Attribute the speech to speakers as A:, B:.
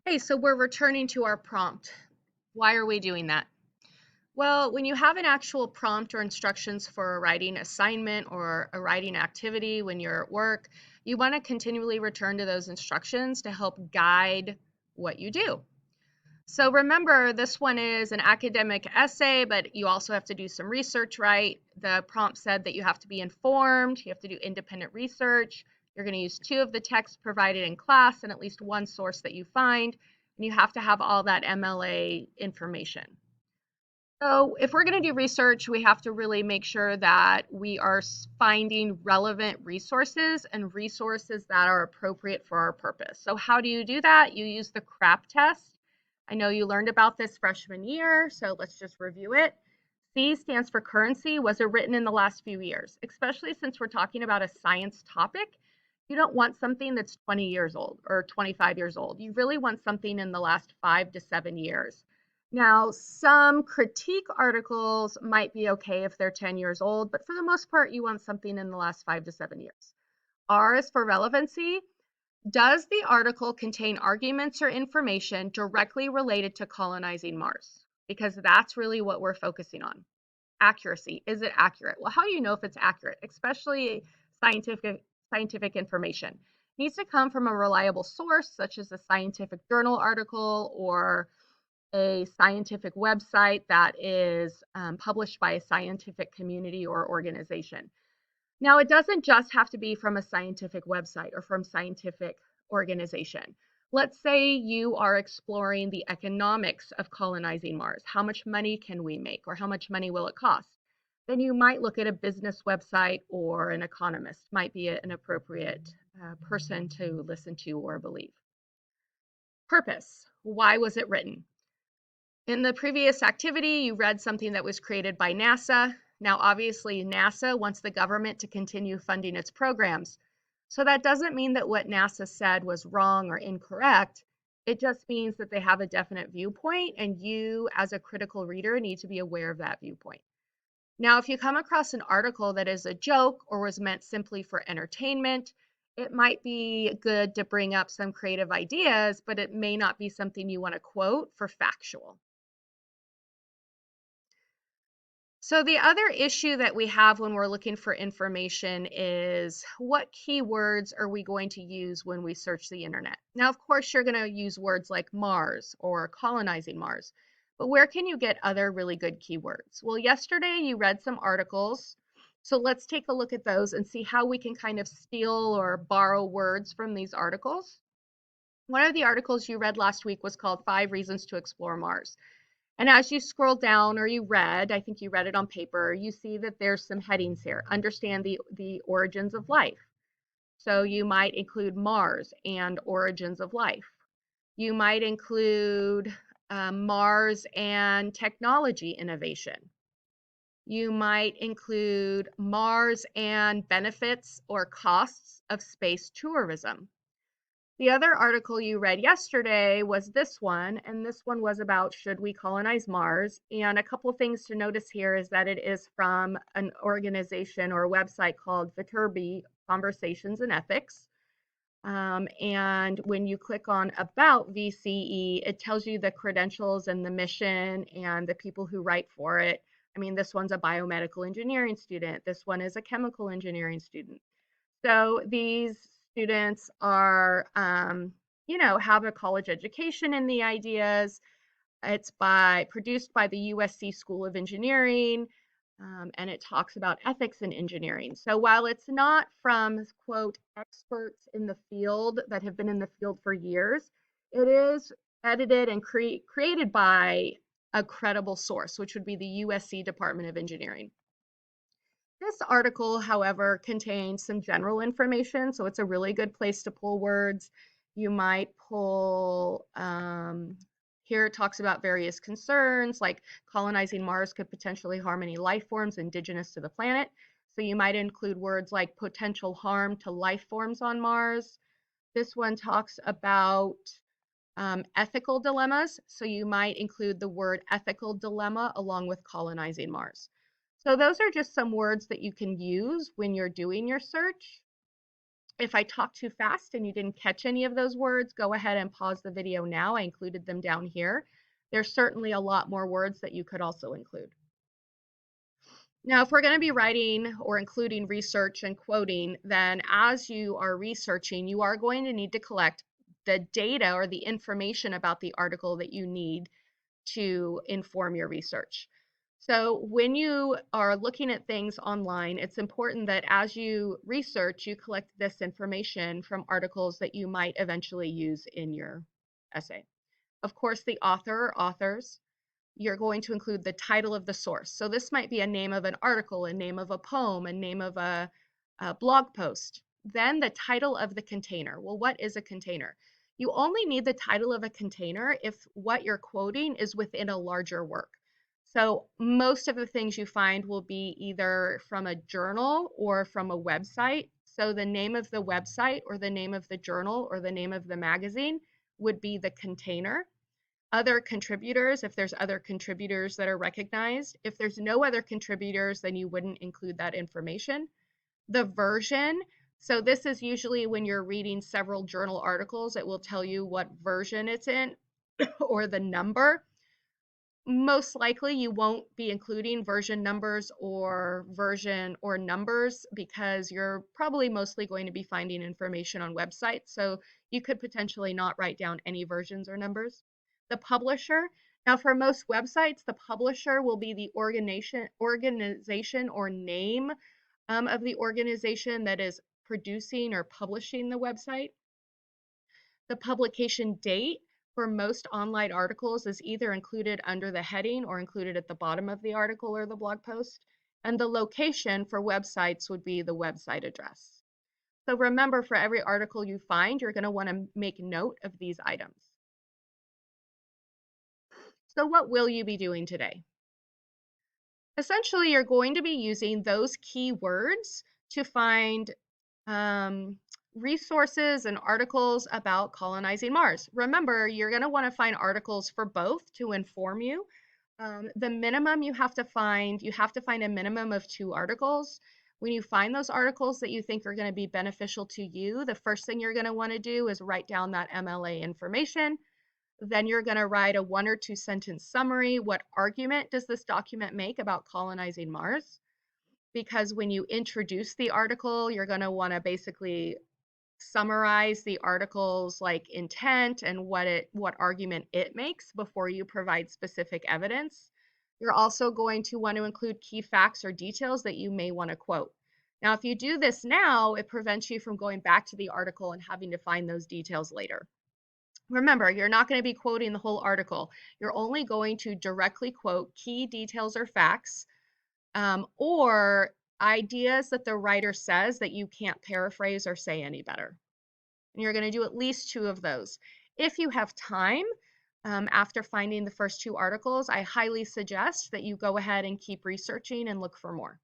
A: Hey, so we're returning to our prompt. Why are we doing that? Well, when you have an actual prompt or instructions for a writing assignment or a writing activity when you're at work, you want to continually return to those instructions to help guide what you do. So remember, this one is an academic essay, but you also have to do some research, right? The prompt said that you have to be informed, you have to do independent research. You're going to use two of the texts provided in class and at least one source that you find, and you have to have all that MLA information. So if we're going to do research, we have to really make sure that we are finding relevant resources and resources that are appropriate for our purpose. So how do you do that? You use the CRAP test. I know you learned about this freshman year, so let's just review it. C stands for currency. Was it written in the last few years? Especially since we're talking about a science topic, you don't want something that's 20 years old or 25 years old. You really want something in the last 5 to 7 years. Now, some critique articles might be okay if they're 10 years old, but for the most part, you want something in the last 5 to 7 years. R is for relevancy. Does the article contain arguments or information directly related to colonizing Mars? Because that's really what we're focusing on. Accuracy. Is it accurate? Well, how do you know if it's accurate? Especially scientific information. It needs to come from a reliable source, such as a scientific journal article or a scientific website that is published by a scientific community or organization. Now, it doesn't just have to be from a scientific website or from scientific organization. Let's say you are exploring the economics of colonizing Mars. How much money can we make, or how much money will it cost? Then you might look at a business website, or an economist might be an appropriate person to listen to or believe. Purpose. Why was it written? In the previous activity, you read something that was created by NASA. Now, obviously, NASA wants the government to continue funding its programs. So that doesn't mean that what NASA said was wrong or incorrect. It just means that they have a definite viewpoint, and you, as a critical reader, need to be aware of that viewpoint. Now, if you come across an article that is a joke or was meant simply for entertainment, it might be good to bring up some creative ideas, but it may not be something you want to quote for factual. So the other issue that we have when we're looking for information is what keywords are we going to use when we search the internet? Now, of course, you're going to use words like Mars or colonizing Mars, but where can you get other really good keywords? Well, yesterday you read some articles, so let's take a look at those and see how we can kind of steal or borrow words from these articles. One of the articles you read last week was called 5 Reasons to Explore Mars. And as you scroll down, or you read, I think you read it on paper, you see that there's some headings here. Understand the origins of life. So you might include Mars and origins of life. You might include Mars and technology innovation. You might include Mars and benefits or costs of space tourism. The other article you read yesterday was this one, and this one was about should we colonize Mars? And a couple things to notice here is that it is from an organization or a website called Viterbi Conversations and Ethics. And when you click on About VCE, it tells you the credentials and the mission and the people who write for it. I mean, this one's a biomedical engineering student. This one is a chemical engineering student. So these students are, have a college education in the ideas. It's produced by the USC School of Engineering, and it talks about ethics in engineering. So while it's not from, quote, experts in the field that have been in the field for years, it is edited and created by a credible source, which would be the USC Department of Engineering. This article, however, contains some general information, so it's a really good place to pull words. You might pull, here it talks about various concerns, like colonizing Mars could potentially harm any life forms indigenous to the planet. So you might include words like potential harm to life forms on Mars. This one talks about ethical dilemmas, so you might include the word ethical dilemma along with colonizing Mars. So those are just some words that you can use when you're doing your search. If I talk too fast and you didn't catch any of those words, go ahead and pause the video now. I included them down here. There's certainly a lot more words that you could also include. Now, if we're going to be writing or including research and quoting, then as you are researching, you are going to need to collect the data or the information about the article that you need to inform your research. So when you are looking at things online, it's important that as you research, you collect this information from articles that you might eventually use in your essay. Of course, the author or authors, you're going to include the title of the source. So this might be a name of an article, a name of a poem, a name of a blog post. Then the title of the container. Well, what is a container? You only need the title of a container if what you're quoting is within a larger work. So most of the things you find will be either from a journal or from a website. So the name of the website or the name of the journal or the name of the magazine would be the container. Other contributors, if there's other contributors that are recognized. If there's no other contributors, then you wouldn't include that information. The version, so this is usually when you're reading several journal articles, it will tell you what version it's in or the number. Most likely you won't be including version numbers or version or numbers because you're probably mostly going to be finding information on websites. So you could potentially not write down any versions or numbers. The publisher. Now for most websites, the publisher will be the organization or name of the organization that is producing or publishing the website. The publication date for most online articles is either included under the heading or included at the bottom of the article or the blog post. And the location for websites would be the website address. So remember, for every article you find, you're going to want to make note of these items. So what will you be doing today? Essentially, you're going to be using those keywords to find resources and articles about colonizing Mars. Remember, you're going to want to find articles for both to inform you. The minimum you have to find a minimum of 2 articles. When you find those articles that you think are going to be beneficial to you, the first thing you're going to want to do is write down that MLA information. Then you're going to write a 1 or 2 sentence summary. What argument does this document make about colonizing Mars? Because when you introduce the article, you're going to want to basically summarize the article's like intent and what argument it makes before you provide specific evidence. You're also going to want to include key facts or details that you may want to quote. Now, if you do this now, it prevents you from going back to the article and having to find those details later. Remember, you're not going to be quoting the whole article. You're only going to directly quote key details or facts or ideas that the writer says that you can't paraphrase or say any better. And you're going to do at least 2 of those. If you have time after finding the first 2 articles, I highly suggest that you go ahead and keep researching and look for more.